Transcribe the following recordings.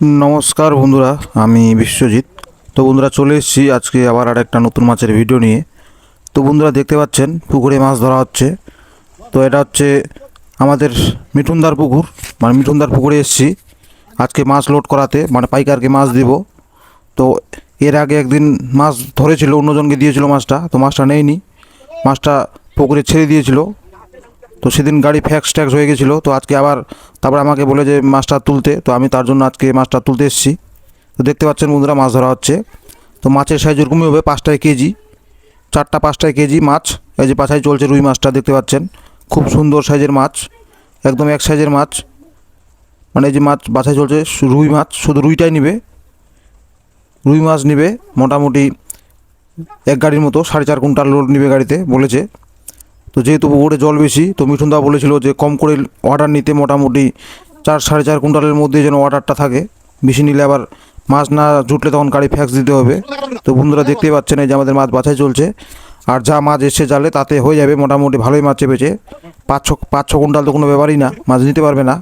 নমস্কার বন্ধুরা, আমি বিশ্বজিৎ। তো বন্ধুরা, চলে এসেছি আজকে আবার একটা নতুন মাছের ভিডিও নিয়ে। তো বন্ধুরা, দেখতে পাচ্ছেন পুকুরে মাছ ধরা হচ্ছে। তো এটা হচ্ছে আমাদের মিঠুনদার পুকুর, মানে মিঠুনদার পুকুরে এসেছি আজকে মাছ লোড করাতে, মানে পাইকারকে মাছ দিব। তো এর আগে একদিন মাছ ধরেছিল, অন্যজনকে দিয়েছিল মাছটা, তো মাছটা নেয়নি, মাছটা পুকুরে ছেড়ে দিয়েছিল। তো সেদিন গাড়ি ফ্যাক্স ট্যাক্স হয়ে গেছিলো। তো আজকে আবার তারপরে আমাকে বলে যে মাছটা তুলতে, তো আমি তার জন্য আজকে মাছটা তুলতে এসেছি। তো দেখতে পাচ্ছেন বন্ধুরা, মাছ ধরা হচ্ছে। তো মাছের সাইজ ওরকমই হবে, 5টায় কেজি, 4টা 5টায় কেজি মাছ। এই যে পাছায় চলছে রুই মাছটা, দেখতে পাচ্ছেন খুব সুন্দর সাইজের মাছ, একদম এক সাইজের মাছ। মানে এই যে মাছ বাছাই চলছে, রুই মাছ, শুধু রুইটাই নিবে, রুই মাছ নিবে মোটামুটি এক গাড়ির মতো, 4.5 কুইন্টাল লোড নিবে গাড়িতে বলেছে। তো যেহেতু পুকুরে জল বেশি, তো মিঠুনদা বলেছিল যে কম করে অর্ডার নিতে, মোটামুটি 4-4.5 কুইন্টালের মধ্যে যেন অর্ডারটা থাকে, বেশি নিলে আবার মাছ না জুটলে তখন গাড়ি ফ্যাক্স দিতে হবে। তো বন্ধুরা, দেখতেই পাচ্ছেন এই যে আমাদের মাছ বাছাই চলছে। আর যা মাছ এসে জালে তাতে হয়ে যাবে, মোটামুটি ভালোই মাছ চেপেছে। 5-6 কুইন্টাল তো কোনো ব্যাপারই না, মাছ নিতে পারবে না।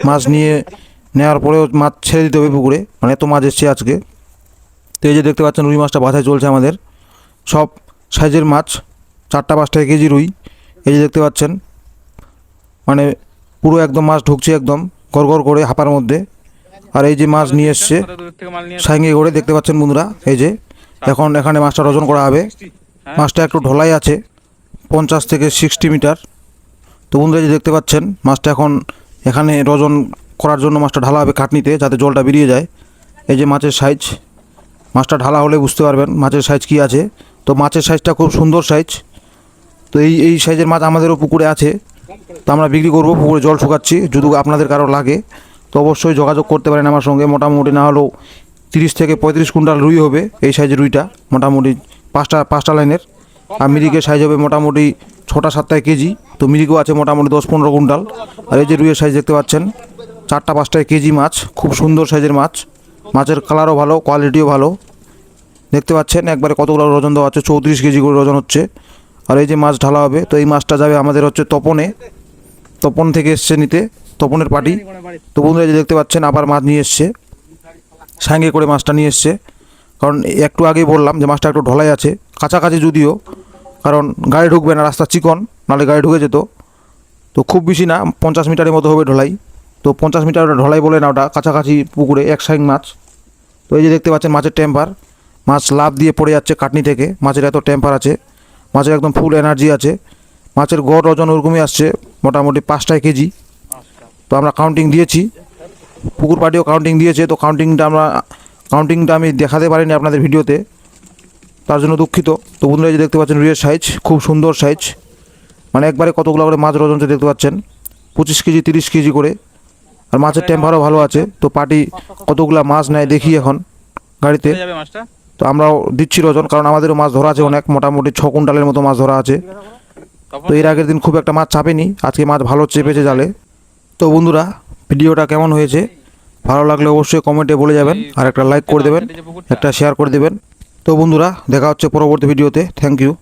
মাছ নিয়ে নেওয়ার পরেও মাছ ছেড়ে দিতে হবে পুকুরে, মানে এত মাছ এসছে আজকে। তো এই যে দেখতে পাচ্ছেন রুই মাছটা বাছাই চলছে আমাদের, সব সাইজের মাছ, 4টা 5টায় কেজি রুই। এই যে দেখতে পাচ্ছেন, মানে পুরো একদম মাছ ঢুকছে একদম গড় করে হাঁপার মধ্যে। আর এই যে মাছ নিয়ে এসছে সাইঙ্গে করে, দেখতে পাচ্ছেন বন্ধুরা। এই যে এখন এখানে মাছটা ওজন করা হবে। মাছটা একটু ঢলাই আছে, 50 থেকে 60 মিটার। তো বন্ধুরা, এই যে দেখতে পাচ্ছেন মাছটা এখন এখানে ওজন করার জন্য মাছটা ঢালা হবে খাটনিতে, যাতে জলটা বেরিয়ে যায়। এই যে মাছের সাইজ, মাছটা ঢালা হলে বুঝতে পারবেন মাছের সাইজ কী আছে। তো মাছের সাইজটা খুব সুন্দর সাইজ। তো এই সাইজের মাছ আমাদেরও পুকুরে আছে, তো আমরা বিক্রি করব। পুকুরে জল শুকাচ্ছি, যদি আপনাদের কারো লাগে তো অবশ্যই যোগাযোগ করতে পারেন আমার সঙ্গে। মোটামুটি না হলেও 30 থেকে 35 কুইন্টাল রুই হবে এই সাইজের রুইটা, মোটামুটি 5টা লাইনের। আর মিরিকের সাইজ হবে মোটামুটি 6টা 7টায় কেজি। তো মিরিকও আছে মোটামুটি 10-15 কুইন্টাল। আর এই যে রুইয়ের সাইজ দেখতে পাচ্ছেন, 4টা 5টায় কেজি মাছ, খুব সুন্দর সাইজের মাছ। মাছের কালারও ভালো, কোয়ালিটিও ভালো। দেখতে পাচ্ছেন একবারে কতগুলো ওজন দেওয়া হচ্ছে, 34 কেজি করে ওজন হচ্ছে। আর এই যে মাছ ঢালা হবে, তো এই মাছটা যাবে আমাদের হচ্ছে তপন থেকে এসছে নিতে, তপনের পার্টি। তো বন্ধুরা, যে দেখতে পাচ্ছেন আবার মাছ নিয়ে এসছে, সাঙ্গে করে মাছটা নিয়ে এসছে। কারণ একটু আগেই বললাম যে মাছটা একটু ঢলাই আছে, কাছাকাছি যদিও, কারণ গাড়ি ঢুকবে না, রাস্তা চিকন, নাহলে গাড়ি ঢুকে যেত। তো খুব বেশি না, 50 মিটারের মতো হবে ঢলাই। তো 50 মিটার ঢলাই বলে না, ওটা কাছাকাছি পুকুরে এক সাইং মাছ। তো এই যে দেখতে পাচ্ছেন মাছের টেম্পার, মাছ লাফ দিয়ে পড়ে যাচ্ছে কাটনি থেকে, মাছের এত টেম্পার আছে, মাছের একদম ফুল এনার্জি আছে। মাছের গড় ওজন ওরকমই আসছে, মোটামুটি 5টায় কেজি। তো আমরা কাউন্টিং দিয়েছি, পুকুর পাটিও কাউন্টিং দিয়েছে। তো কাউন্টিংটা আমি দেখাতে পারিনি আপনাদের ভিডিওতে, তার জন্য দুঃখিত। তো বন্ধুরা, যে দেখতে পাচ্ছেন রুইয়ের সাইজ, খুব সুন্দর সাইজ, মানে একবারে কতগুলো করে মাছ ওজন দেখতে পাচ্ছেন, 25 কেজি 30 কেজি করে। আর মাছের টেম্পারও ভালো আছে। তো পাটি কতগুলো মাছ নেয় দেখি এখন গাড়িতে। তো আমরাও দিচ্ছি ওজন, কারণ আমাদেরও মাছ ধরা আছে অনেক, মোটামুটি 6 কুইন্টালের মতো মাছ ধরা আছে। তো এর আগের দিন খুব একটা মাছ চাপেনি, আজকে মাছ ভালো চেপেছে জালে। তো বন্ধুরা, ভিডিওটা কেমন হয়েছে, ভালো লাগলে অবশ্যই কমেন্টে বলে যাবেন, আর একটা লাইক করে দেবেন, একটা শেয়ার করে দেবেন। তো বন্ধুরা, দেখা হচ্ছে পরবর্তী ভিডিওতে। Thank you.